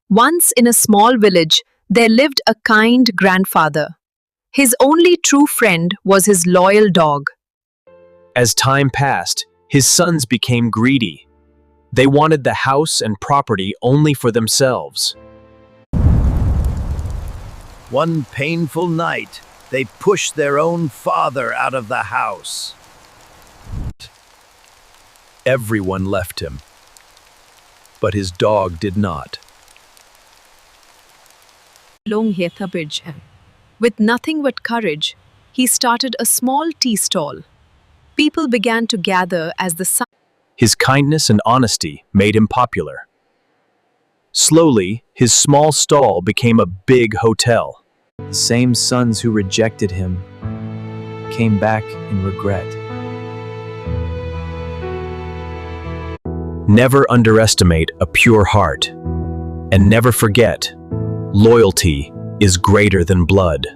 Once in a small village, there lived a kind grandfather. His only true friend was his loyal dog. As time passed, his sons became greedy. They wanted the house and property only for themselves. One painful night, they pushed their own father out of the house. Everyone left him, but his dog did not. With nothing but courage, he started a small tea stall. People began to gather as the sun. His kindness and honesty made him popular. Slowly, his small stall became a big hotel. The same sons who rejected him came back in regret. Never underestimate a pure heart. And never forget, loyalty is greater than blood.